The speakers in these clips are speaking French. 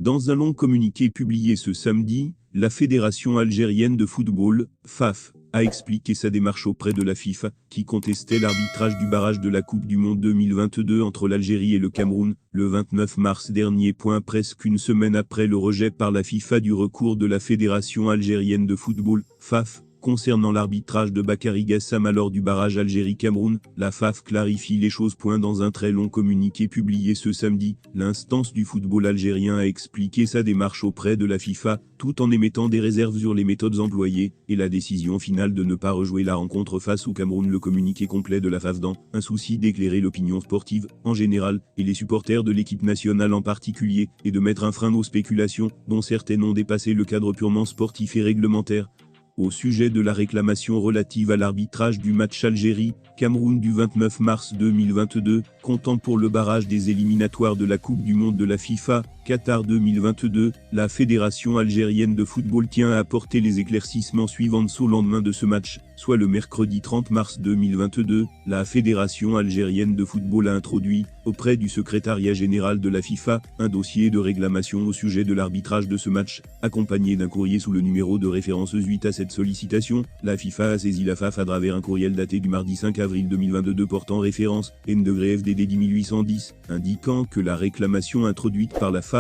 Dans un long communiqué publié ce samedi, la Fédération algérienne de football, FAF, a expliqué sa démarche auprès de la FIFA, qui contestait l'arbitrage du barrage de la Coupe du Monde 2022 entre l'Algérie et le Cameroun, le 29 mars dernier. Presque une semaine après le rejet par la FIFA du recours de la Fédération algérienne de football, FAF, concernant l'arbitrage de Bakary Gassama lors du barrage Algérie-Cameroun, la FAF clarifie les choses. Dans un très long communiqué publié ce samedi, l'instance du football algérien a expliqué sa démarche auprès de la FIFA, tout en émettant des réserves sur les méthodes employées, et la décision finale de ne pas rejouer la rencontre face au Cameroun. Le communiqué complet de la FAF dans un souci d'éclairer l'opinion sportive, en général, et les supporters de l'équipe nationale en particulier, et de mettre un frein aux spéculations, dont certaines ont dépassé le cadre purement sportif et réglementaire. Au sujet de la réclamation relative à l'arbitrage du match Algérie-Cameroun du 29 mars 2022, comptant pour le barrage des éliminatoires de la Coupe du Monde de la FIFA, Qatar 2022, la Fédération algérienne de football tient à apporter les éclaircissements suivants. Au lendemain de ce match, soit le mercredi 30 mars 2022, la Fédération algérienne de football a introduit, auprès du secrétariat général de la FIFA, un dossier de réclamation au sujet de l'arbitrage de ce match, accompagné d'un courrier sous le numéro de référence 8. À cette sollicitation, la FIFA a saisi la FAF à travers un courriel daté du mardi 5 avril 2022 portant référence N-FDD 10810, indiquant que la réclamation introduite par la FAF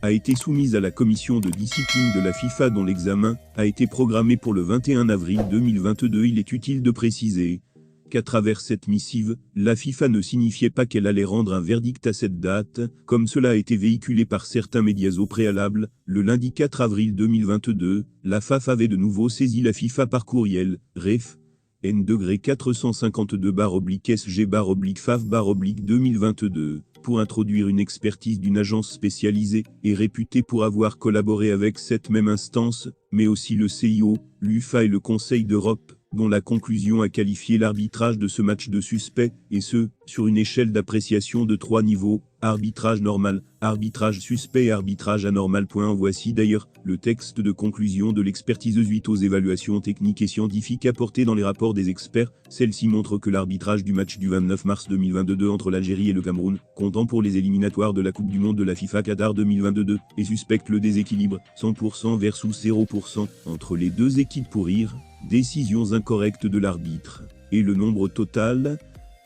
a été soumise à la commission de discipline de la FIFA dont l'examen a été programmé pour le 21 avril 2022. Il est utile de préciser qu'à travers cette missive, la FIFA ne signifiait pas qu'elle allait rendre un verdict à cette date, comme cela a été véhiculé par certains médias au préalable. Le lundi 4 avril 2022, la FAF avait de nouveau saisi la FIFA par courriel, ref. N-452-SG-FAF-2022, pour introduire une expertise d'une agence spécialisée et réputée pour avoir collaboré avec cette même instance, mais aussi le CIO, l'UFA et le Conseil d'Europe, dont la conclusion a qualifié l'arbitrage de ce match de suspect, et ce, sur une échelle d'appréciation de 3 niveaux, arbitrage normal, arbitrage suspect et arbitrage anormal. Voici d'ailleurs le texte de conclusion de l'expertise suite aux évaluations techniques et scientifiques apportées dans les rapports des experts. Celle-ci montre que l'arbitrage du match du 29 mars 2022 entre l'Algérie et le Cameroun, comptant pour les éliminatoires de la Coupe du Monde de la FIFA Qatar 2022, et suspecte le déséquilibre, 100% versus 0%, entre les deux équipes pour décisions incorrectes de l'arbitre, et le nombre total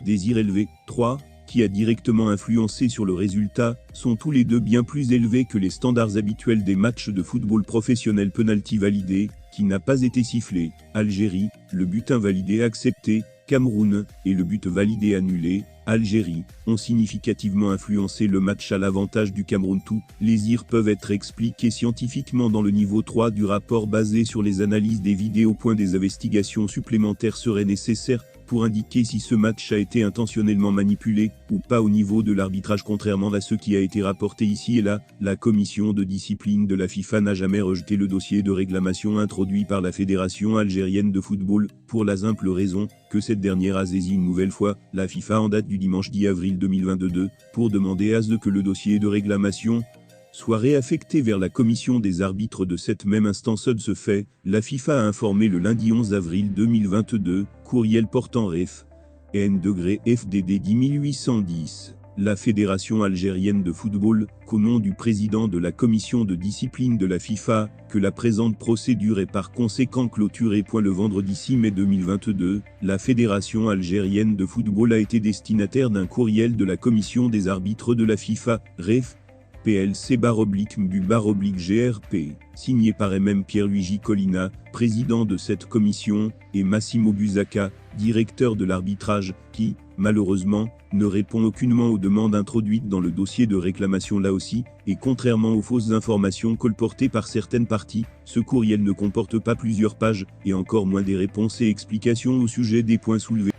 des irrélevés, 3, qui a directement influencé sur le résultat, sont tous les deux bien plus élevés que les standards habituels des matchs de football professionnel. Penalty validé, qui n'a pas été sifflé, Algérie, le but invalidé accepté, Cameroun, et le but validé annulé, Algérie, ont significativement influencé le match à l'avantage du Cameroun. Tous les IR peuvent être expliqués scientifiquement dans le niveau 3 du rapport basé sur les analyses des vidéos. Des investigations supplémentaires seraient nécessaires pour indiquer si ce match a été intentionnellement manipulé ou pas au niveau de l'arbitrage. Contrairement à ce qui a été rapporté ici et là, la commission de discipline de la FIFA n'a jamais rejeté le dossier de réclamation introduit par la Fédération algérienne de football, pour la simple raison que cette dernière a saisi une nouvelle fois la FIFA en date du dimanche 10 avril 2022 pour demander à ce que le dossier de réclamation soit réaffecté vers la commission des arbitres de cette même instance. De ce fait, la FIFA a informé le lundi 11 avril 2022, courriel portant ref. N-FDD 10810, la Fédération algérienne de football, qu'au nom du président de la commission de discipline de la FIFA, que la présente procédure est par conséquent clôturée. Le vendredi 6 mai 2022, la Fédération algérienne de football a été destinataire d'un courriel de la commission des arbitres de la FIFA, ref. PLC-MBU-GRP, signé par Pierre-Luigi Collina, président de cette commission, et Massimo Busacca, directeur de l'arbitrage, qui, malheureusement, ne répond aucunement aux demandes introduites dans le dossier de réclamation. Là aussi, et contrairement aux fausses informations colportées par certaines parties, ce courriel ne comporte pas plusieurs pages, et encore moins des réponses et explications au sujet des points soulevés.